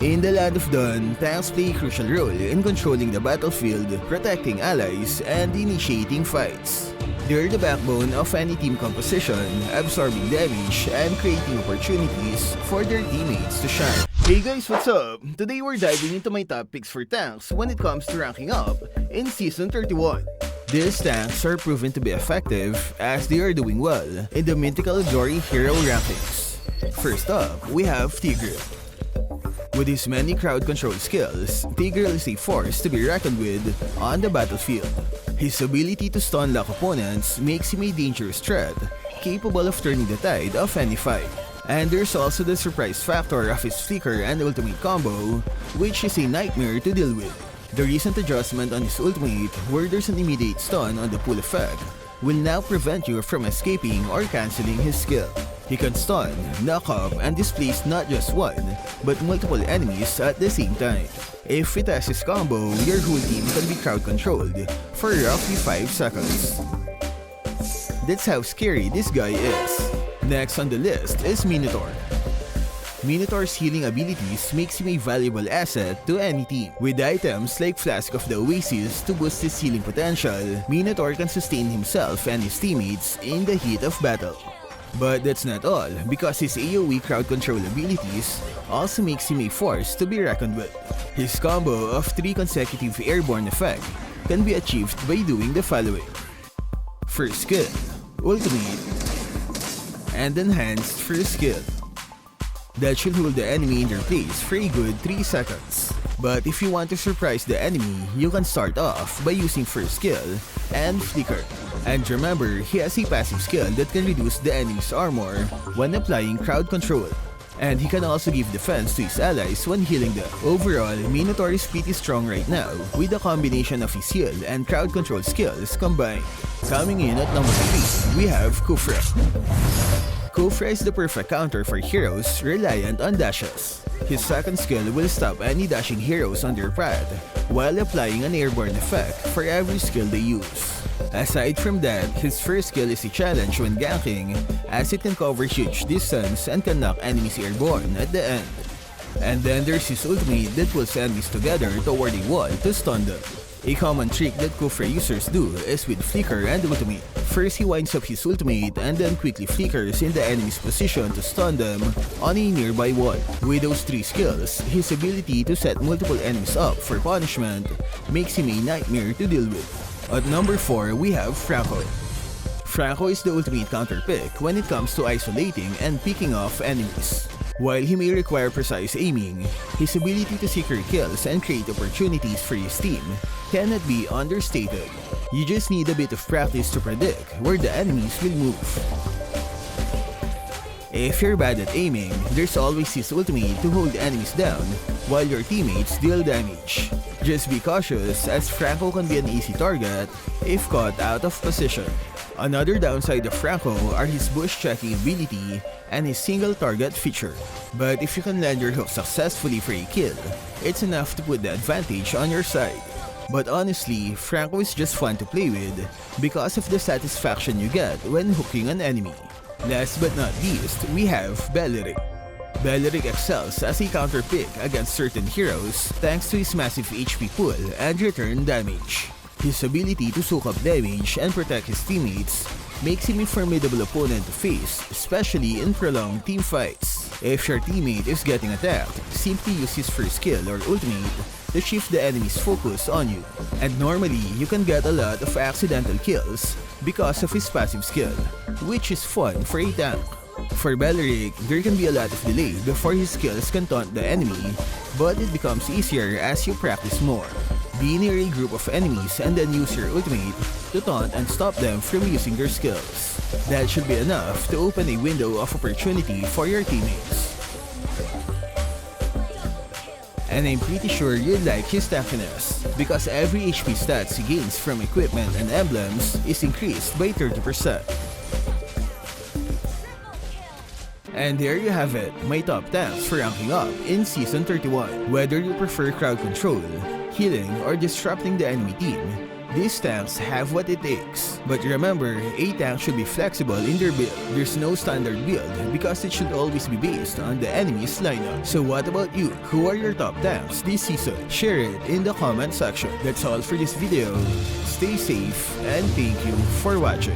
In the Land of Dawn, tanks play a crucial role in controlling the battlefield, protecting allies, and initiating fights. They're the backbone of any team composition, absorbing damage and creating opportunities for their teammates to shine. Hey guys, what's up? Today we're diving into my top picks for tanks when it comes to ranking up in Season 31. These tanks are proven to be effective as they are doing well in the Mythical Glory Hero rankings. First up, we have Tigreal. With his many crowd control skills, Tigreal is a force to be reckoned with on the battlefield. His ability to stun lock opponents makes him a dangerous threat, capable of turning the tide of any fight. And there's also the surprise factor of his flicker and ultimate combo, which is a nightmare to deal with. The recent adjustment on his ultimate, where there's an immediate stun on the pull effect, will now prevent you from escaping or cancelling his skill. He can stun, knock up, and displace not just one, but multiple enemies at the same time. If it has his combo, your whole team can be crowd controlled for roughly 5 seconds. That's how scary this guy is. Next on the list is Minotaur. Minotaur's healing abilities makes him a valuable asset to any team. With items like Flask of the Oasis to boost his healing potential, Minotaur can sustain himself and his teammates in the heat of battle. But that's not all, because his AoE crowd control abilities also makes him a force to be reckoned with. His combo of 3 consecutive airborne effects can be achieved by doing the following. First skill, ultimate, and enhanced first skill. That should hold the enemy in their place for a good 3 seconds. But if you want to surprise the enemy, you can start off by using first skill and flicker. And remember, he has a passive skill that can reduce the enemy's armor when applying crowd control. And he can also give defense to his allies when healing them. Overall, Minotaur is pretty strong right now, with a combination of his heal and crowd control skills combined. Coming in at number 3, we have Khufra. Khufra is the perfect counter for heroes reliant on dashes. His second skill will stop any dashing heroes on their path, while applying an airborne effect for every skill they use. Aside from that, his first skill is a challenge when ganking, as it can cover huge distance and can knock enemies airborne at the end. And then there's his ultimate that pulls enemies together toward a wall to stun them. A common trick that Khufra users do is with flicker and ultimate. First, he winds up his ultimate and then quickly flickers in the enemy's position to stun them on a nearby wall. With those 3 skills, his ability to set multiple enemies up for punishment makes him a nightmare to deal with. At number 4, we have Franco. Franco is the ultimate counter pick when it comes to isolating and picking off enemies. While he may require precise aiming, his ability to secure kills and create opportunities for his team cannot be understated. You just need a bit of practice to predict where the enemies will move. If you're bad at aiming, there's always his ultimate to hold enemies down while your teammates deal damage. Just be cautious, as Franco can be an easy target if caught out of position. Another downside of Franco are his bush checking ability and his single target feature. But if you can land your hook successfully for a kill, it's enough to put the advantage on your side. But honestly, Franco is just fun to play with because of the satisfaction you get when hooking an enemy. Last but not least, we have Belerick. Belerick excels as a counter pick against certain heroes thanks to his massive HP pool and return damage. His ability to soak up damage and protect his teammates makes him a formidable opponent to face, especially in prolonged team fights. If your teammate is getting attacked, simply use his first skill or ultimate to shift the enemy's focus on you. And normally, you can get a lot of accidental kills because of his passive skill, which is fun for a tank. For Belerick, there can be a lot of delay before his skills can taunt the enemy, but it becomes easier as you practice more. Be near a group of enemies and then use your ultimate to taunt and stop them from using their skills. That should be enough to open a window of opportunity for your teammates. And I'm pretty sure you'd like his tankiness, because every HP stats he gains from equipment and emblems is increased by 30%. And there you have it, my top tanks for ranking up in Season 31. Whether you prefer crowd control, healing, or disrupting the enemy team, These tanks have what it takes. But remember, a tank should be flexible in their build. There's no standard build because it should always be based on the enemy's lineup. So what about you? Who are your top tanks this season? Share it in the comment section. That's all for this video. Stay safe and thank you for watching.